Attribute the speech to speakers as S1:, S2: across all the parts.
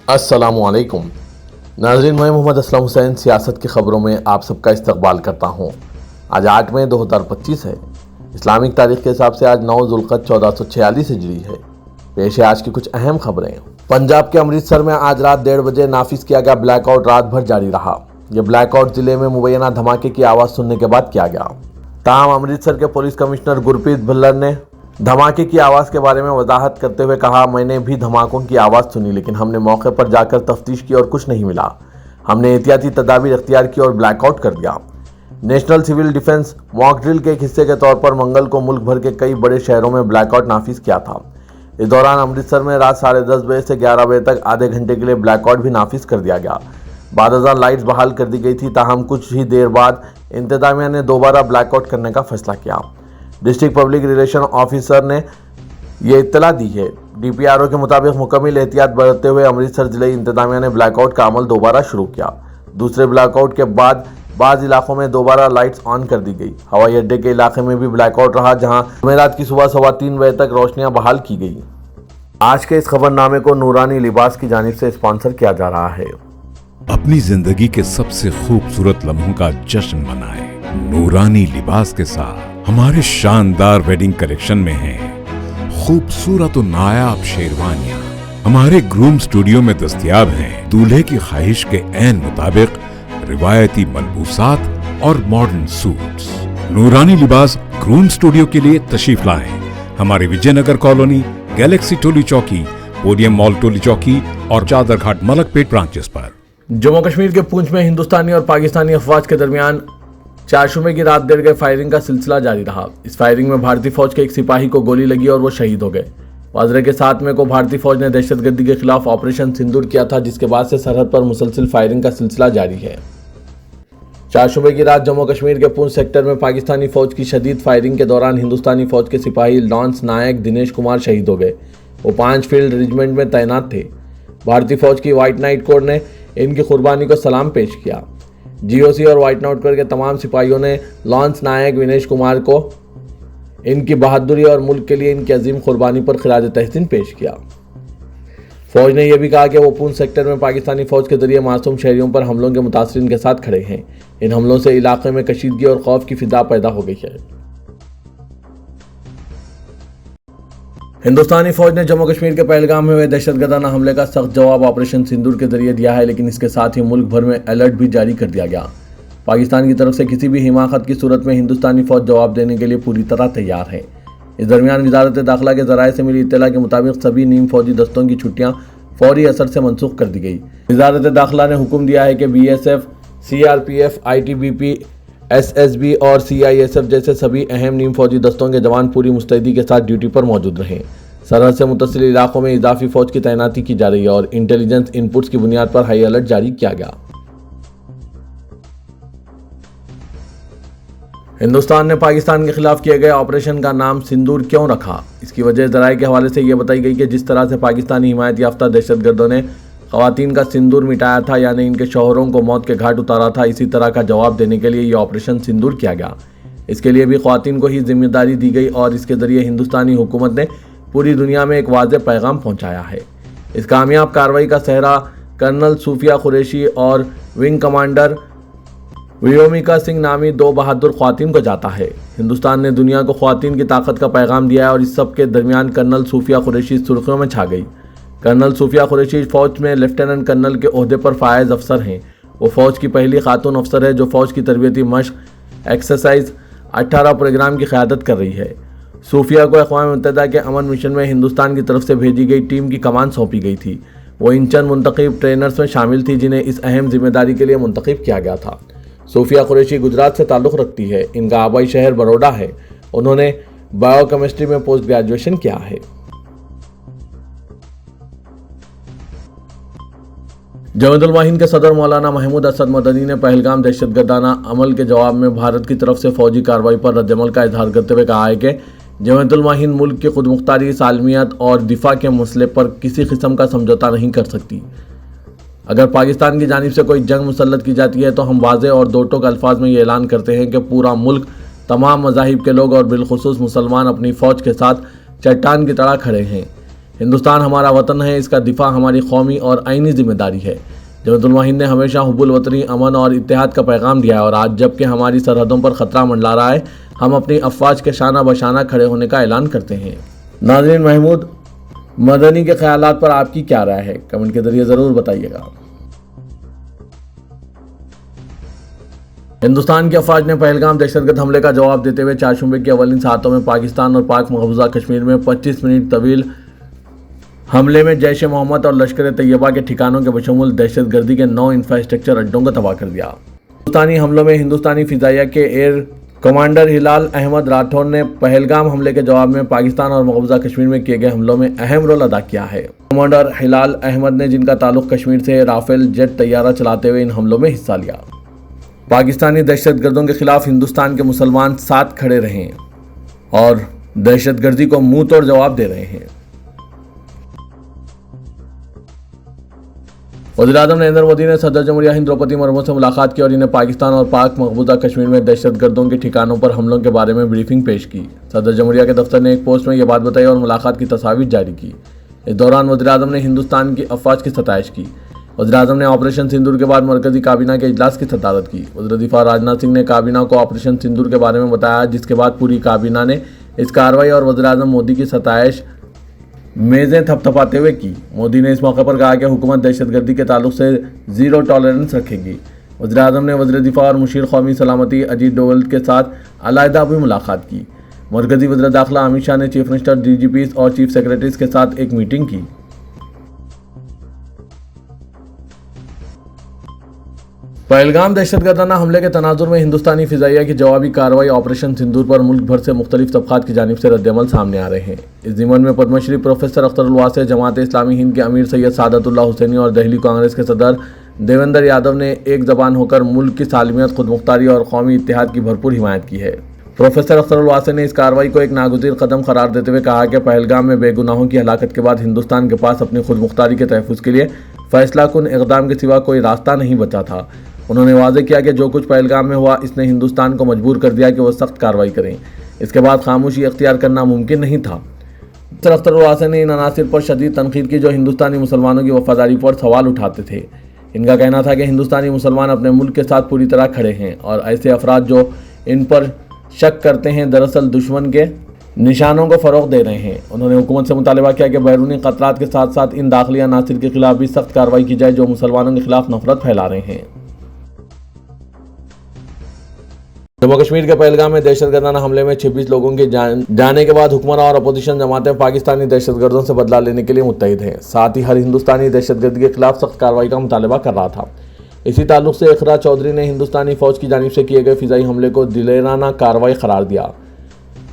S1: السلام علیکم ناظرین، میں محمد اسلم حسین سیاست کی خبروں میں آپ سب کا استقبال کرتا ہوں۔ آج 8 مئی 2025 ہے۔ اسلامک تاریخ کے حساب سے آج 9 ذوالقعدہ 1446 ہجری ہے۔ پیش ہے آج کی کچھ اہم خبریں۔ پنجاب کے امرتسر میں آج رات 1:30 بجے نافذ کیا گیا بلیک آؤٹ رات بھر جاری رہا۔ یہ بلیک آؤٹ ضلع میں مبینہ دھماکے کی آواز سننے کے بعد کیا گیا۔ تاہم امرتسر کے پولیس کمشنر گرپریت بھلر نے دھماکے کی آواز کے بارے میں وضاحت کرتے ہوئے کہا، میں نے بھی دھماکوں کی آواز سنی لیکن ہم نے موقع پر جا کر تفتیش کی اور کچھ نہیں ملا۔ ہم نے احتیاطی تدابیر اختیار کی اور بلیک آؤٹ کر دیا۔ نیشنل سول ڈیفنس موک ڈرل کے ایک حصے کے طور پر منگل کو ملک بھر کے کئی بڑے شہروں میں بلیک آؤٹ نافذ کیا تھا۔ اس دوران امرتسر میں رات 10:30 بجے سے 11 بجے تک آدھے گھنٹے کے لیے بلیک آؤٹ بھی نافذ کر دیا گیا۔ بعد ازاں لائٹس بحال کر دی گئی تھی، تاہم کچھ ہی دیر بعد انتظامیہ نے دوبارہ بلیک آؤٹ کرنے کا فیصلہ کیا۔ ڈسٹرکٹ پبلک ریلیشن آفیسر نے یہ اطلاع دی ہے۔ ڈی پی آر او کے مطابق مکمل احتیاط برتتے ہوئے امرتسر ضلعی انتظامیہ نے بلیک آؤٹ کا عمل دوبارہ شروع کیا۔ دوسرے بلیک آؤٹ کے بعد بعض علاقوں میں دوبارہ لائٹس آن کر دی گئی۔ ہوائی اڈے کے علاقے میں بھی بلیک آؤٹ رہا، جہاں جمعرات کی صبح 3:15 بجے تک روشنیاں بحال کی گئی۔ آج کے اس خبر نامے کو نورانی لباس کی جانب سے اسپانسر کیا جا رہا ہے۔
S2: اپنی زندگی کے سب سے خوبصورت لمحوں کا جشن منائیں نورانی لباس کے ساتھ۔ ہمارے شاندار ویڈنگ کلیکشن میں ہیں خوبصورت و نایاب شیروانیاں۔ ہمارے گروم سٹوڈیو میں دستیاب ہیں دولہے کی خواہش کے عین مطابق روایتی ملبوسات اور ماڈرن سوٹس۔ نورانی لباس گروم سٹوڈیو کے لیے تشریف لائیں۔ ہمارے وجے Nagar colony, Galaxy Toli Chowki, podium مال ٹولی چوکی اور چادر گھاٹ ملک پیٹ برانچز پر۔
S1: جموں کشمیر کے پونچھ میں ہندوستانی اور پاکستانی افواج کے درمیان چارشمے کی رات 1:30 بجے فائرنگ کا سلسلہ جاری رہا۔ اس فائرنگ میں بھارتی فوج کے ایک سپاہی کو گولی لگی اور وہ شہید ہو گئے۔ واضح کہ 7 مئی کو بھارتی فوج نے دہشت گردی کے خلاف آپریشن سندور کیا تھا، جس کے بعد سے سرحد پر مسلسل فائرنگ کا سلسلہ جاری ہے۔ چارشمے کی رات جموں کشمیر کے پونچھ سیکٹر میں پاکستانی فوج کی شدید فائرنگ کے دوران ہندوستانی فوج کے سپاہی لانس نائک دنیش کمار شہید ہو گئے۔ وہ 5 فیلڈ ریجمنٹ میں تعینات تھے۔ بھارتی فوج کی وائٹ نائٹ کوڈ نے ان کی قربانی کو سلام پیش کیا۔ جی او سی اور وائٹ نائٹ کوڈ کے تمام سپاہیوں نے لانس نائک دنیش کمار کو ان کی بہادری اور ملک کے لیے ان کی عظیم قربانی پر خراج تحسین پیش کیا۔ فوج نے یہ بھی کہا کہ وہ پونچھ سیکٹر میں پاکستانی فوج کے ذریعے معصوم شہریوں پر حملوں کے متاثرین کے ساتھ کھڑے ہیں۔ ان حملوں سے علاقے میں کشیدگی اور خوف کی فضا پیدا ہو گئی ہے۔ ہندوستانی فوج نے جموں کشمیر کے پہلگام میں ہوئے دہشت گردانہ حملے کا سخت جواب آپریشن سندور کے ذریعے دیا ہے، لیکن اس کے ساتھ ہی ملک بھر میں الرٹ بھی جاری کر دیا گیا۔ پاکستان کی طرف سے کسی بھی حماقت کی صورت میں ہندوستانی فوج جواب دینے کے لیے پوری طرح تیار ہے۔ اس درمیان وزارت داخلہ کے ذرائع سے ملی اطلاع کے مطابق سبھی نیم فوجی دستوں کی چھٹیاں فوری اثر سے منسوخ کر دی گئی۔ وزارت داخلہ نے حکم دیا ہے کہ B S F, C R P F, I T B P, S S B اور سی آئی ایس ایف جیسے سبھی اہم نیم فوجی دستوں کے جوان پوری مستعدی کے ساتھ ڈیوٹی پر موجود رہیں۔ سرحد سے متصل علاقوں میں اضافی فوج کی تعیناتی کی جا رہی ہے اور انٹیلیجنس ان پٹس کی بنیاد پر ہائی الرٹ جاری کیا گیا۔ ہندوستان نے پاکستان کے خلاف کیے گئے آپریشن کا نام سندور کیوں رکھا؟ اس کی وجہ ذرائع کے حوالے سے یہ بتائی گئی کہ جس طرح سے پاکستانی حمایت یافتہ دہشت گردوں نے خواتین کا سندور مٹایا تھا، یعنی ان کے شوہروں کو موت کے گھاٹ اتارا تھا، اسی طرح کا جواب دینے کے لیے یہ آپریشن سندور کیا گیا۔ اس کے لیے بھی خواتین کو ہی ذمہ داری دی گئی اور اس کے ذریعے ہندوستانی حکومت نے پوری دنیا میں ایک واضح پیغام پہنچایا ہے۔ اس کامیاب کارروائی کا سہرا کرنل صوفیہ قریشی اور ونگ کمانڈر ویومیکا سنگھ نامی 2 بہادر خواتین کو جاتا ہے۔ ہندوستان نے دنیا کو خواتین کی طاقت کا پیغام دیا ہے اور اس سب کے درمیان کرنل صوفیہ قریشی سرخیوں میں چھا گئی۔ کرنل صوفیہ قریشی فوج میں لیفٹیننٹ کرنل کے عہدے پر فائز افسر ہیں۔ وہ فوج کی پہلی خاتون افسر ہے جو فوج کی تربیتی مشق ایکسرسائز 18 پروگرام کی قیادت کر رہی ہے۔ صوفیہ کو اقوام متحدہ کے امن مشن میں ہندوستان کی طرف سے بھیجی گئی ٹیم کی کمان سونپی گئی تھی۔ وہ ان چند منتخب ٹرینرز میں شامل تھی جنہیں اس اہم ذمہ داری کے لیے منتخب کیا گیا تھا۔ صوفیہ قریشی گجرات سے تعلق رکھتی ہے۔ ان کا آبائی شہر بروڈا ہے۔ انہوں نے بایو کیمسٹری میں پوسٹ گریجویشن کیا ہے۔ جمعیت علماء ہند کے صدر مولانا محمود اسد مدنی نے پہلگام دہشت گردانہ عمل کے جواب میں بھارت کی طرف سے فوجی کارروائی پر رد عمل کا اظہار کرتے ہوئے کہا ہے کہ جمعیت علماء ہند ملک کی خود مختاری، سالمیت اور دفاع کے مسئلے پر کسی قسم کا سمجھوتہ نہیں کر سکتی۔ اگر پاکستان کی جانب سے کوئی جنگ مسلط کی جاتی ہے تو ہم واضح اور دو ٹوک الفاظ میں یہ اعلان کرتے ہیں کہ پورا ملک، تمام مذاہب کے لوگ اور بالخصوص مسلمان اپنی فوج کے ساتھ چٹان کی طرح کھڑے ہیں۔ ہندوستان ہمارا وطن ہے، اس کا دفاع ہماری قومی اور آئینی ذمہ داری ہے۔ جمعیت علماء ہند نے ہمیشہ حب الوطنی، امن اور اتحاد کا پیغام دیا ہے، اور آج جب کہ ہماری سرحدوں پر خطرہ منڈلا رہا ہے، ہم اپنی افواج کے شانہ بشانہ کھڑے ہونے کا اعلان کرتے ہیں۔ ناظرین، محمود مدنی کے خیالات پر آپ کی کیا رائے ہے؟ کمنٹ کے ذریعے ضرور بتائیے گا۔ ہندوستان کی افواج نے پہلگام دہشت گرد حملے کا جواب دیتے ہوئے چہارشنبے کے اولین ساعتوں میں پاکستان اور پاک محفوظہ کشمیر میں 25 منٹ طویل حملے میں جیش محمد اور لشکر طیبہ کے ٹھکانوں کے بشمول دہشت گردی کے 9 انفراسٹرکچر اڈوں کو تباہ کر دیا۔ ہندوستانی حملوں میں ہندوستانی فضائیہ کے ایئر کمانڈر ہلال احمد راٹھور نے پہلگام حملے کے جواب میں پاکستان اور محفوظہ کشمیر میں کیے گئے حملوں میں اہم رول ادا کیا ہے۔ کمانڈر ہلال احمد نے، جن کا تعلق کشمیر سے، رافیل جیٹ طیارہ چلاتے ہوئے ان حملوں میں حصہ لیا۔ پاکستانی دہشت گردوں کے خلاف ہندوستان کے مسلمان ساتھ کھڑے رہے اور دہشت گردی کو منہ توڑ جواب دے رہے ہیں۔ وزیراعظم نریندر مودی نے صدر جمہوریہ ہند دروپدی مرمو سے ملاقات کی اور انہیں پاکستان اور پاک محفوظہ کشمیر میں دہشت گردوں کے ٹھکانوں پر حملوں کے بارے میں بریفنگ پیش کی۔ صدر جمہوریہ کے دفتر نے ایک پوسٹ میں یہ بات بتائی اور ملاقات کی تصاویر جاری کی۔ اس دوران وزیراعظم نے ہندوستان کی افواج کی ستائش کی۔ وزیراعظم نے آپریشن سندور کے بعد مرکزی کابینہ کے اجلاس کی صدارت کی۔ وزیر دفاع راجناتھ سنگھ نے کابینہ کو آپریشن سندور کے بارے میں بتایا، جس کے بعد پوری کابینہ نے اس کارروائی اور وزیراعظم مودی کی ستائش میزیں تھپ تھپاتے ہوئے کی۔ مودی نے اس موقع پر کہا کہ حکومت دہشت گردی کے تعلق سے زیرو ٹالرنس رکھے گی۔ وزیراعظم نے وزیر دفاع اور مشیر قومی سلامتی اجیت ڈوول کے ساتھ علیحدہ بھی ملاقات کی۔ مرکزی وزیر داخلہ امت شاہ نے chief minister, D G Ps اور چیف سیکرٹریز کے ساتھ ایک میٹنگ کی۔ پہلگام دہشت گردانہ حملے کے تناظر میں ہندوستانی فضائیہ کی جوابی کارروائی آپریشن سندور پر ملک بھر سے مختلف طبقات کی جانب سے رد عمل سامنے آ رہے ہیں۔ اس ضمن میں پدم شری پروفیسر اختر الواسع، جماعت اسلامی ہند کے امیر سید سعادت اللہ حسینی اور دہلی کانگریس کے صدر دیویندر یادو نے ایک زبان ہو کر ملک کی سالمیت، خود مختاری اور قومی اتحاد کی بھرپور حمایت کی ہے۔ پروفیسر اختر الواسع نے اس کارروائی کو ایک ناگزیر قدم قرار دیتے ہوئے کہا کہ پہلگام میں بے گناہوں کی ہلاکت کے بعد ہندوستان کے پاس اپنی خود مختاری کے تحفظ کے لیے فیصلہ کن اقدام کے سوا کوئی راستہ نہیں بچا تھا۔ انہوں نے واضح کیا کہ جو کچھ پہلگام میں ہوا، اس نے ہندوستان کو مجبور کر دیا کہ وہ سخت کارروائی کریں۔ اس کے بعد خاموشی اختیار کرنا ممکن نہیں تھا۔ پروفیسر اختر الواسع نے ان عناصر پر شدید تنقید کی جو ہندوستانی مسلمانوں کی وفاداری پر سوال اٹھاتے تھے۔ ان کا کہنا تھا کہ ہندوستانی مسلمان اپنے ملک کے ساتھ پوری طرح کھڑے ہیں، اور ایسے افراد جو ان پر شک کرتے ہیں دراصل دشمن کے نشانوں کو فروغ دے رہے ہیں۔ انہوں نے حکومت سے مطالبہ کیا کہ بیرونی خطرات کے ساتھ ساتھ ان داخلی عناصر کے خلاف بھی سخت کارروائی کی جائے جو مسلمانوں کے خلاف نفرت پھیلا رہے ہیں۔ جموں کشمیر کے پہلگام میں دہشت گردانہ حملے میں 26 لوگوں کے جانے کے بعد حکمراں اور اپوزیشن جماعتیں پاکستانی دہشت گردوں سے بدلہ لینے کے لیے متحد ہیں۔ ساتھ ہی ہر ہندوستانی دہشت گردی کے خلاف سخت کارروائی کا مطالبہ کر رہا تھا۔ اسی تعلق سے اقرا چودھری نے ہندوستانی فوج کی جانب سے کیے گئے فضائی حملے کو دلیرانہ کارروائی قرار دیا۔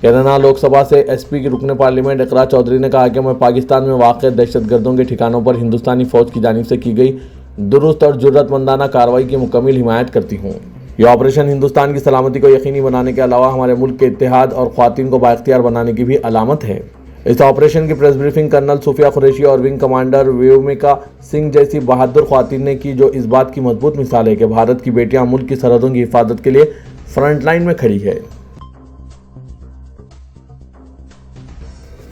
S1: کیرانہ لوک سبھا سے ایس پی کی رکن پارلیمنٹ اقرا چودھری نے کہا کہ میں پاکستان میں واقع دہشت گردوں کے ٹھکانوں پر ہندوستانی فوج کی جانب سے کی گئی درست اور جرأت مندانہ کارروائی کی مکمل حمایت کرتی ہوں۔ یہ آپریشن ہندوستان کی سلامتی کو یقینی بنانے کے علاوہ ہمارے ملک کے اتحاد اور خواتین کو بااختیار بنانے کی بھی علامت ہے۔ اس آپریشن کی پریس بریفنگ کرنل صوفیہ قریشی اور ونگ کمانڈر ویومکا سنگھ جیسی بہادر خواتین نے کی، جو اس بات کی مضبوط مثال ہے کہ بھارت کی بیٹیاں ملک کی سرحدوں کی حفاظت کے لیے فرنٹ لائن میں کھڑی ہے۔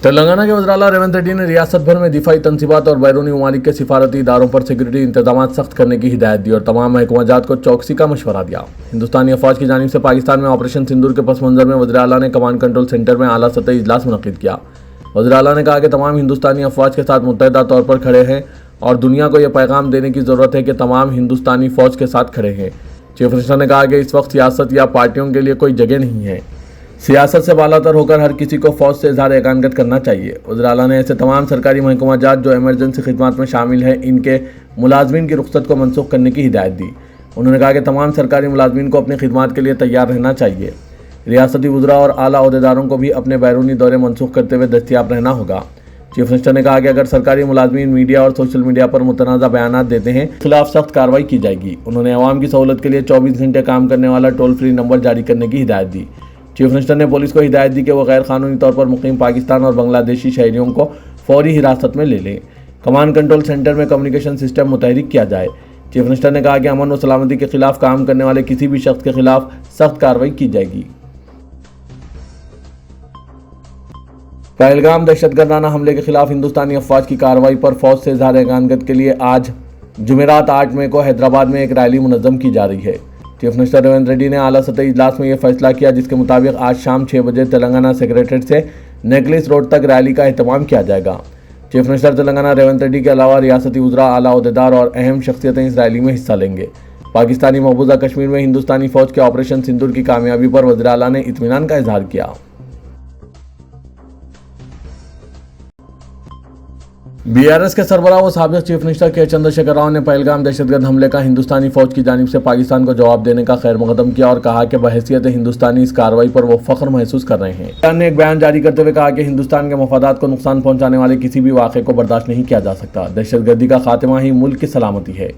S1: تلنگانہ کے وزیر اعلیٰ ریونت ریڈی نے ریاست بھر میں دفاعی تنصیبات اور بیرونی ممالک کے سفارتی اداروں پر سیکورٹی انتظامات سخت کرنے کی ہدایت دی اور تمام محکمہ جات کو چوکسی کا مشورہ دیا۔ ہندوستانی افواج کی جانب سے پاکستان میں آپریشن سندور کے پس منظر میں وزیر اعلیٰ نے کمانڈ کنٹرول سینٹر میں اعلیٰ سطحی اجلاس منعقد کیا۔ وزیر اعلیٰ نے کہا کہ تمام ہندوستانی افواج کے ساتھ متحدہ طور پر کھڑے ہیں اور دنیا کو یہ پیغام دینے کی ضرورت ہے کہ تمام ہندوستانی فوج کے ساتھ کھڑے ہیں۔ چیف منسٹر نے کہا کہ اس وقت سیاست یا پارٹیوں کے لیے کوئی جگہ نہیں ہے۔ سیاست سے بالا تر ہو کر ہر کسی کو فوج سے اظہار یگانگت کرنا چاہیے۔ وزیر اعلیٰ نے ایسے تمام سرکاری محکمہ جات جو ایمرجنسی خدمات میں شامل ہیں، ان کے ملازمین کی رخصت کو منسوخ کرنے کی ہدایت دی۔ انہوں نے کہا کہ تمام سرکاری ملازمین کو اپنی خدمات کے لیے تیار رہنا چاہیے۔ ریاستی وزراء اور اعلیٰ عہدیداروں کو بھی اپنے بیرونی دورے منسوخ کرتے ہوئے دستیاب رہنا ہوگا۔ چیف منسٹر نے کہا کہ اگر سرکاری ملازمین میڈیا اور سوشل میڈیا پر متنازع بیانات دیتے ہیں، خلاف سخت کارروائی کی جائے گی۔ انہوں نے عوام کی سہولت کے لیے 24 گھنٹے کام کرنے والا ٹول فری نمبر جاری کرنے کی ہدایت دی۔ چیف منسٹر نے پولیس کو ہدایت دی کہ وہ غیر قانونی طور پر مقیم پاکستان اور بنگلہ دیشی شہریوں کو فوری حراست میں لے لیں۔ کمانڈ کنٹرول سینٹر میں کمیونیکیشن سسٹم متحرک کیا جائے۔ چیف منسٹر نے کہا کہ امن و سلامتی کے خلاف کام کرنے والے کسی بھی شخص کے خلاف سخت کارروائی کی جائے گی۔ پہلگام دہشت گردانہ حملے کے خلاف ہندوستانی افواج کی کارروائی پر فوج سے اظہار یگانگت کے لیے آج جمعرات 8 مئی کو حیدرآباد میں ایک ریلی منظم کی جا رہی ہے۔ چیف منسٹر ریونت ریڈی نے اعلیٰ سطحی اجلاس میں یہ فیصلہ کیا، جس کے مطابق آج شام 6 بجے تلنگانہ سیکریٹریٹ سے نیکلس روڈ تک ریلی کا اہتمام کیا جائے گا۔ چیف منسٹر تلنگانہ ریونت ریڈی کے علاوہ ریاستی وزراء، اعلیٰ عہدیدار اور اہم شخصیتیں اس ریلی میں حصہ لیں گے۔ پاکستانی مقبوضہ کشمیر میں ہندوستانی فوج کے آپریشن سندور کی کامیابی پر وزیر اعلیٰ نے اطمینان کا اظہار کیا۔ BRS کے سربراہ و سابق چیف منسٹر کے چندر شیکھر راؤ نے پہلگام دہشت گرد حملے کا ہندوستانی فوج کی جانب سے پاکستان کو جواب دینے کا خیر مقدم کیا اور کہا کہ بحیثیت ہندوستانی اس کارروائی پر وہ فخر محسوس کر رہے ہیں۔ پاکستان نے ایک بیان جاری کرتے ہوئے کہا کہ ہندوستان کے مفادات کو نقصان پہنچانے والے کسی بھی واقعے کو برداشت نہیں کیا جا سکتا۔ دہشت گردی کا خاتمہ ہی ملک کی سلامتی ہے۔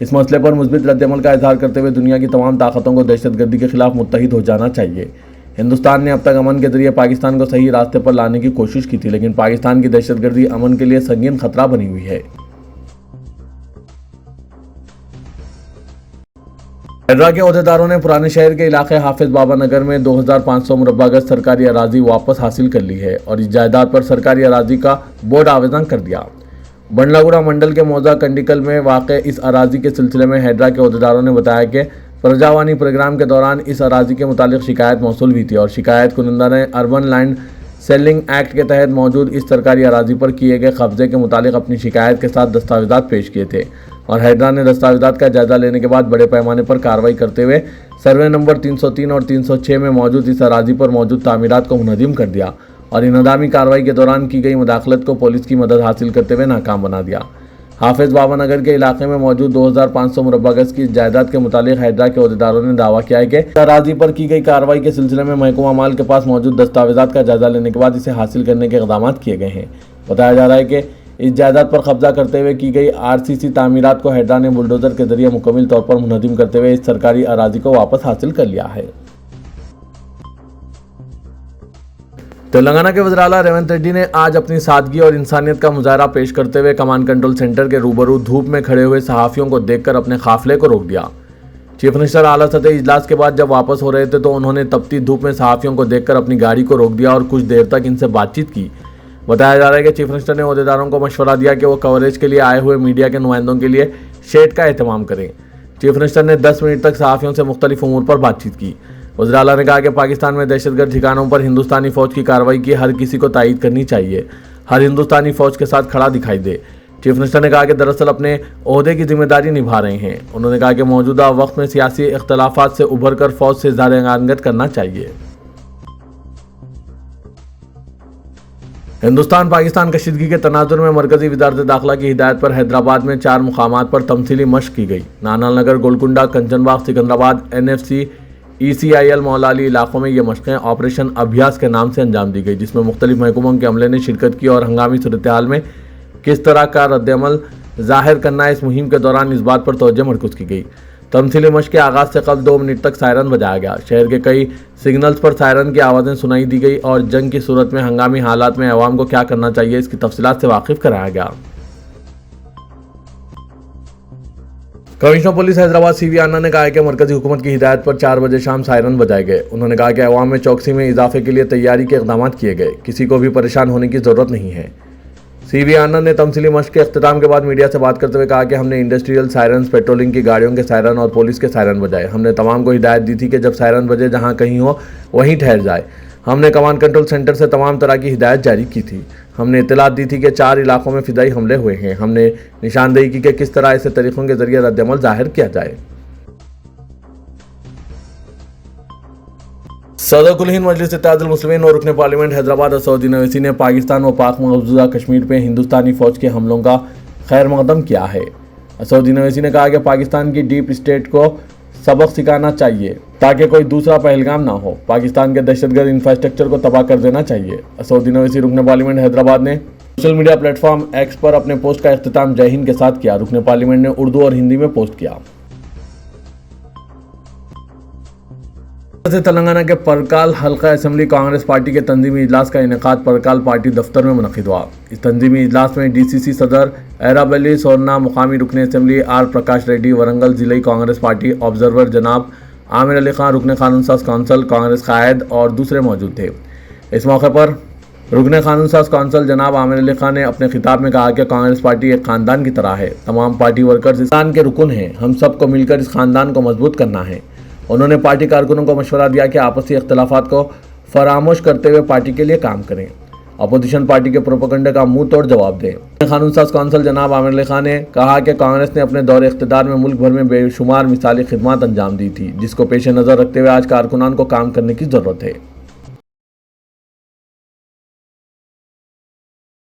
S1: اس مسئلے پر مثبت رد عمل کا اظہار کرتے ہوئے دنیا کی تمام طاقتوں کو دہشت گردی کے خلاف متحد ہو جانا چاہیے۔ ہندوستان نے اب تک امن کے ذریعے پاکستان کو صحیح راستے پر لانے کی کوشش کی تھی، لیکن پاکستان کی دہشت گردی امن کے لیے سنگین خطرہ بنی ہوئی ہے۔ ہیڈرا کے عہدیداروں نے پرانے شہر کے علاقے حافظ بابا نگر میں 2500 مربع گز سرکاری اراضی واپس حاصل کر لی ہے اور اس جائیداد پر سرکاری اراضی کا بورڈ آویزاں کر دیا۔ بنڈلاگوڑا منڈل کے موضع کنڈیکل میں واقع اس اراضی کے سلسلے میں ہیڈرا کے عہدیداروں نے بتایا کہ پرجاوانی پروگرام کے دوران اس اراضی کے متعلق شکایت موصول ہوئی تھی اور شکایت کنندہ نے اربن لینڈ سیلنگ ایکٹ کے تحت موجود اس سرکاری اراضی پر کیے گئے قبضے کے متعلق اپنی شکایت کے ساتھ دستاویزات پیش کیے تھے اور ہیڈرا نے دستاویزات کا جائزہ لینے کے بعد بڑے پیمانے پر کارروائی کرتے ہوئے سروے نمبر 303 اور 306 میں موجود اس اراضی پر موجود تعمیرات کو منہدم کر دیا اور انہدامی کارروائی کے دوران کی گئی مداخلت کو پولیس کی مدد حاصل کرتے ہوئے ناکام بنا دیا۔ حافظ بابا نگر کے علاقے میں موجود 2500 مربع گز کی جائیداد کے متعلق ہیڈرا کے عہدیداروں نے دعویٰ کیا ہے کہ اراضی پر کی گئی کارروائی کے سلسلے میں محکمہ مال کے پاس موجود دستاویزات کا جائزہ لینے کے بعد اسے حاصل کرنے کے اقدامات کیے گئے ہیں۔ بتایا جا رہا ہے کہ اس جائیداد پر قبضہ کرتے ہوئے کی گئی RCC تعمیرات کو ہیڈرا نے بلڈوزر کے ذریعے مکمل طور پر منہدم کرتے ہوئے اس سرکاری اراضی کو واپس حاصل کر لیا ہے۔ تلنگانہ کے وزیر اعلیٰ ریونت ریڈی نے آج اپنی سادگی اور انسانیت کا مظاہرہ پیش کرتے ہوئے کمانڈ کنٹرول سینٹر کے روبرو دھوپ میں کھڑے ہوئے صحافیوں کو دیکھ کر اپنے قافلے کو روک دیا۔ چیف منسٹر اعلیٰ سطحی اجلاس کے بعد جب واپس ہو رہے تھے تو انہوں نے تپتی دھوپ میں صحافیوں کو دیکھ کر اپنی گاڑی کو روک دیا اور کچھ دیر تک ان سے بات چیت کی۔ بتایا جا رہا ہے کہ چیف منسٹر نے عہدیداروں کو مشورہ دیا کہ وہ کوریج کے لیے آئے ہوئے میڈیا کے نمائندوں کے لیے شیڈ کا اہتمام کریں۔ چیف منسٹر نے 10 منٹ تک صحافیوں سے مختلف امور پر بات چیت کی۔ وزیر اعلیٰ نے کہا کہ پاکستان میں دہشت گرد ٹھکانوں پر ہندوستانی فوج کی کارروائی کی ہر کسی کو تائید کرنی چاہیے، ہر ہندوستانی فوج کے ساتھ کھڑا دکھائی دے۔ چیف منسٹر نے کہا کہ دراصل اپنے عہدے کی ذمہ داری نبھا رہے ہیں۔ انہوں نے کہا کہ موجودہ وقت میں سیاسی اختلافات سے ابھر کر فوج سے اظہار یگانگت کرنا چاہیے۔ ہندوستان پاکستان کشیدگی کے تناظر میں مرکزی وزارت داخلہ کی ہدایت پر حیدرآباد میں 4 مقامات پر تمثیلی مشق کی گئی۔ نانال نگر، گولکنڈہ، کنچن باغ، سکندرآباد، NFC، ECIL مولا علی علاقوں میں یہ مشقیں آپریشن ابھیاس کے نام سے انجام دی گئی، جس میں مختلف محکموں کے عملے نے شرکت کی اور ہنگامی صورتحال میں کس طرح کا رد عمل ظاہر کرنا ہے اس مہم کے دوران اس بات پر توجہ مرکوز کی گئی۔ تمثیلی مشق کے آغاز سے قبل 2 منٹ تک سائرن بجایا گیا۔ شہر کے کئی سگنلز پر سائرن کی آوازیں سنائی دی گئی اور جنگ کی صورت میں ہنگامی حالات میں عوام کو کیا کرنا چاہیے اس کی تفصیلات سے واقف کرایا گیا۔ کمشنر پولیس حیدرآباد CV آنند نے کہا ہے کہ مرکزی حکومت کی ہدایت پر 4 بجے شام سائرن بجائے گئے۔ انہوں نے کہا کہ عوام میں چوکسی میں اضافے کے لیے تیاری کے اقدامات کیے گئے، کسی کو بھی پریشان ہونے کی ضرورت نہیں ہے۔ CV آنند نے تمثیلی مشق کے اختتام کے بعد میڈیا سے بات کرتے ہوئے کہا کہ ہم نے انڈسٹریل سائرنز، پیٹرولنگ کی گاڑیوں کے سائرن اور پولیس کے سائرن بجائے۔ ہم نے تمام کو ہدایت دی تھی کہ جب سائرن بجے جہاں کہیں ہو وہیں ٹھہر جائے۔ ہم نے کمانڈ کنٹرول سینٹر سے تمام طرح کی ہدایت جاری کی تھی۔ ہم نے اطلاعات دی تھی کہ 4 علاقوں میں فضائی حملے ہوئے ہیں۔ ہم نے نشاندہی کی کہ کس طرح ایسے طریقوں کے ذریعے رد عمل ظاہر کیا جائے۔ صدر کل ہند مجلس اتحاد المسلمین اور رکن پارلیمنٹ حیدرآباد اسدالدین اویسی نے پاکستان و پاک مقبوضہ کشمیر پہ ہندوستانی فوج کے حملوں کا خیر مقدم کیا ہے۔ اسدالدین اویسی نے کہا کہ پاکستان کی ڈیپ اسٹیٹ کو سبق سکھانا چاہیے تاکہ کوئی دوسرا پہلگام نہ ہو۔ پاکستان کے دہشت گرد انفراسٹرکچر کو تباہ کر دینا چاہیے۔ اسدالدین اویسی رکن پارلیمنٹ حیدرآباد نے سوشل میڈیا پلیٹ فارم ایکس پر اپنے پوسٹ کا اختتام جے ہند کے ساتھ کیا۔ رکن پارلیمنٹ نے اردو اور ہندی میں پوسٹ کیا۔ تلنگانہ کے پرکال حلقہ اسمبلی کانگریس پارٹی کے تنظیمی اجلاس کا انعقاد پرکال پارٹی دفتر میں منعقد ہوا۔ اس تنظیمی اجلاس میں DCC صدر ایرابلی سورنا، مقامی رکن assembly R Prakash ready, Warangal ضلعی کانگریس پارٹی آبزرور جناب عامر علی خان، رکن قانون ساز کونسل کانگریس قائد اور دوسرے موجود تھے۔ اس موقع پر رکن قانون ساز کونسل جناب عامر علی خان نے اپنے خطاب میں کہا کہ کانگریس پارٹی ایک خاندان کی طرح ہے، تمام پارٹی ورکرز اس خاندان کے رکن ہیں، ہم سب کو مل کر اس خاندان کو مضبوط کرنا ہے۔ انہوں نے پارٹی کارکنوں کو مشورہ دیا کہ آپسی اختلافات کو فراموش کرتے ہوئے پارٹی کے لیے کام کریں، اپوزیشن پارٹی کے پروپیگنڈے کا منہ توڑ جواب دیں۔ قانون ساز کونسل جناب عامر علی خان نے کہا کہ کانگریس نے اپنے دور اقتدار میں ملک بھر میں بے شمار مثالی خدمات انجام دی تھی، جس کو پیش نظر رکھتے ہوئے آج کارکنان کو کام کرنے کی ضرورت ہے۔